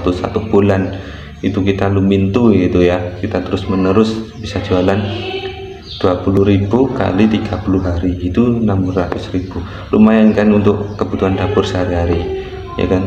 satu bulan itu kita lumintu gitu ya, kita terus menerus bisa jualan 20.000 kali 30 hari itu 600.000. Lumayan kan untuk kebutuhan dapur sehari-hari ya kan.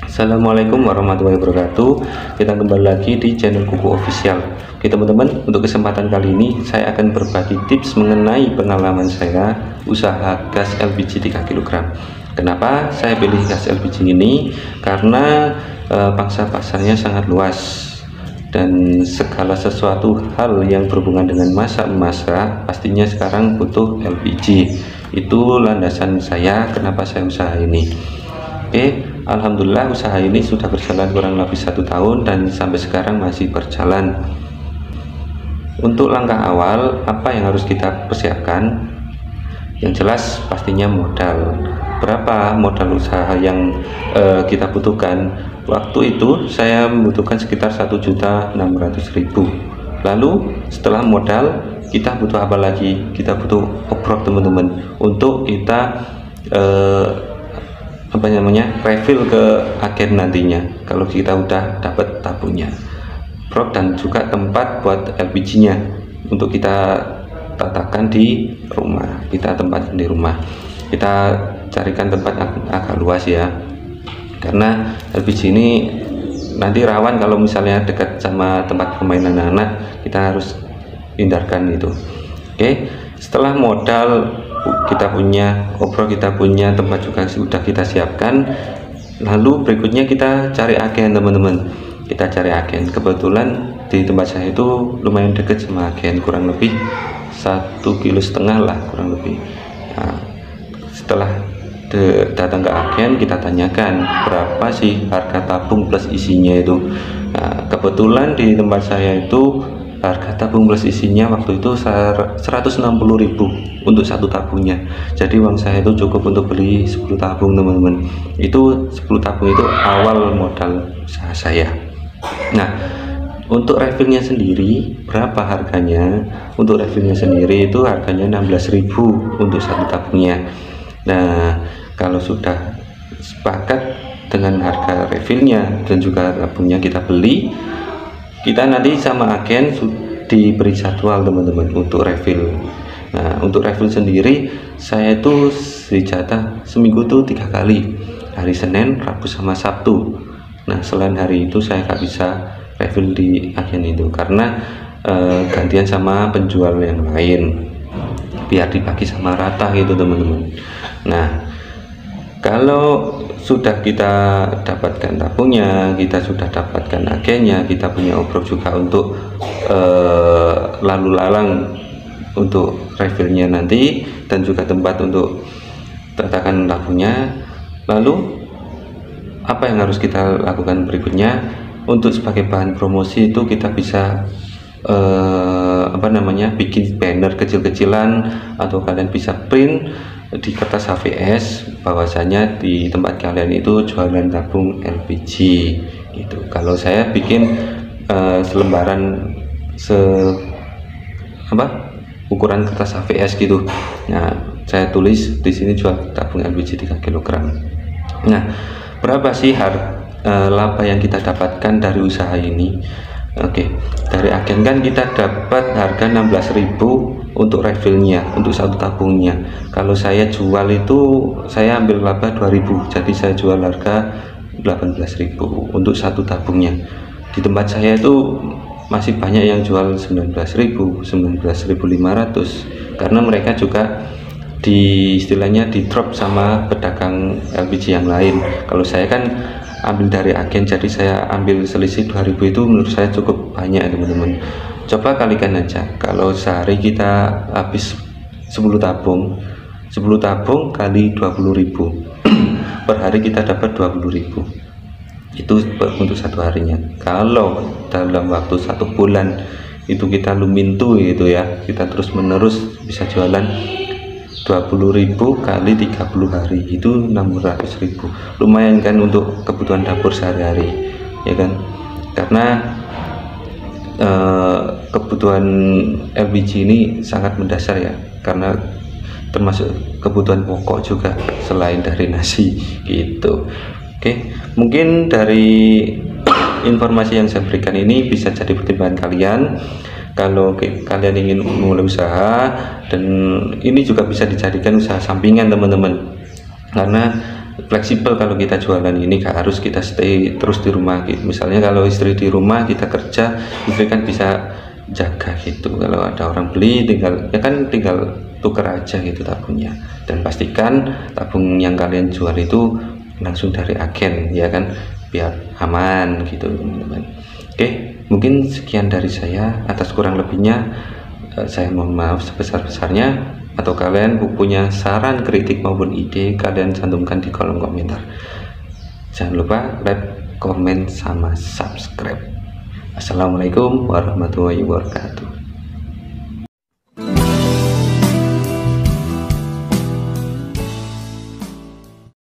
Assalamualaikum warahmatullahi wabarakatuh. Kita kembali lagi di channel Kuku Official. Oke teman-teman, untuk kesempatan kali ini saya akan berbagi tips mengenai pengalaman saya usaha gas LPG 3 kg. Kenapa saya pilih gas LPG ini? Karena pangsa pasarnya sangat luas dan segala sesuatu hal yang berhubungan dengan masak pastinya sekarang butuh LPG. Itu landasan saya kenapa saya usaha ini. Oke, alhamdulillah usaha ini sudah berjalan kurang lebih 1 tahun dan sampai sekarang masih berjalan. Untuk langkah awal apa yang harus kita persiapkan? Yang jelas pastinya modal. Berapa modal usaha yang kita butuhkan? Waktu itu saya membutuhkan sekitar 1.600.000. Lalu setelah modal kita butuh apa lagi? Kita butuh obrok teman-teman, untuk kita refill ke agen nantinya kalau kita udah dapat tabungnya, obrok, dan juga tempat buat LPG-nya untuk kita tatakan di rumah, kita tempatin di rumah. Kita carikan tempat agak luas ya, karena LPG ini nanti rawan kalau misalnya dekat sama tempat permainan anak, kita harus hindarkan itu. Oke, setelah modal kita punya, obrok kita punya, tempat juga sudah kita siapkan, lalu berikutnya kita cari agen teman-teman. Kita cari agen, kebetulan di tempat saya itu lumayan dekat sama agen, kurang lebih 1,5 kilo lah kurang lebih. Nah, setelah datang ke agen, kita tanyakan berapa sih harga tabung plus isinya itu. Nah, kebetulan di tempat saya itu harga tabung plus isinya waktu itu 160.000 untuk satu tabungnya. Jadi uang saya itu cukup untuk beli 10 tabung teman-teman. Itu 10 tabung itu awal modal usaha saya. Nah, untuk refillnya sendiri berapa harganya? Untuk refillnya sendiri itu harganya 16.000 untuk satu tabungnya. Nah, kalau sudah sepakat dengan harga refillnya dan juga tabungnya kita beli, kita nanti sama agen diberi jadwal teman-teman untuk refill. Nah, untuk refill sendiri saya itu dijatah seminggu tuh 3 kali, hari Senin, Rabu, sama Sabtu. Nah, selain hari itu saya nggak bisa refill di agen itu karena gantian sama penjual yang lain, biar dibagi sama rata gitu teman-teman. Nah, kalau sudah kita dapatkan tabungnya, kita sudah dapatkan agennya, kita punya obrok juga untuk lalu lalang untuk refillnya nanti, dan juga tempat untuk tatakan tabungnya. Lalu apa yang harus kita lakukan berikutnya? Untuk sebagai bahan promosi itu kita bisa bikin banner kecil-kecilan, atau kalian bisa print di kertas HVS bahwasanya di tempat kalian itu jualan tabung LPG gitu. Kalau saya bikin selembaran ukuran kertas HVS gitu. Nah, saya tulis di sini jual tabung LPG 3 kg. Nah, berapa sih laba yang kita dapatkan dari usaha ini? Oke, dari agen kan kita dapat harga 16.000 untuk refillnya, untuk satu tabungnya. Kalau saya jual itu saya ambil laba 2.000, jadi saya jual harga 18.000 untuk satu tabungnya. Di tempat saya itu masih banyak yang jual 19.000, 19.500, karena mereka juga istilahnya di drop sama pedagang LPG yang lain. Kalau saya kan ambil dari agen, jadi saya ambil selisih 2.000, itu menurut saya cukup banyak teman-teman. Coba kalikan aja, kalau sehari kita habis 10 tabung kali 20.000 per hari kita dapat 20.000, itu untuk satu harinya. Kalau dalam waktu 1 bulan itu kita lumintu gitu ya, kita terus menerus bisa jualan 20.000 kali 30 hari itu 600.000. Lumayan kan untuk kebutuhan dapur sehari-hari ya kan, karena kebutuhan LPG ini sangat mendasar ya, karena termasuk kebutuhan pokok juga selain dari nasi gitu. Oke, mungkin dari informasi yang saya berikan ini bisa jadi pertimbangan kalian kalau kalian ingin memulai usaha, dan ini juga bisa dijadikan usaha sampingan teman-teman, karena fleksibel. Kalau kita jualan ini gak harus kita stay terus di rumah gitu. Misalnya kalau istri di rumah, kita kerja, istri kan bisa jaga gitu. Kalau ada orang beli, tinggal tuker aja gitu tabungnya, dan pastikan tabung yang kalian jual itu langsung dari agen ya kan, biar aman gitu teman-teman. Oke, mungkin sekian dari saya. Atas kurang lebihnya saya mohon maaf sebesar-besarnya. Atau kalian punya saran, kritik maupun ide, kalian cantumkan di kolom komentar. Jangan lupa like, komen, sama subscribe. Assalamualaikum warahmatullahi wabarakatuh.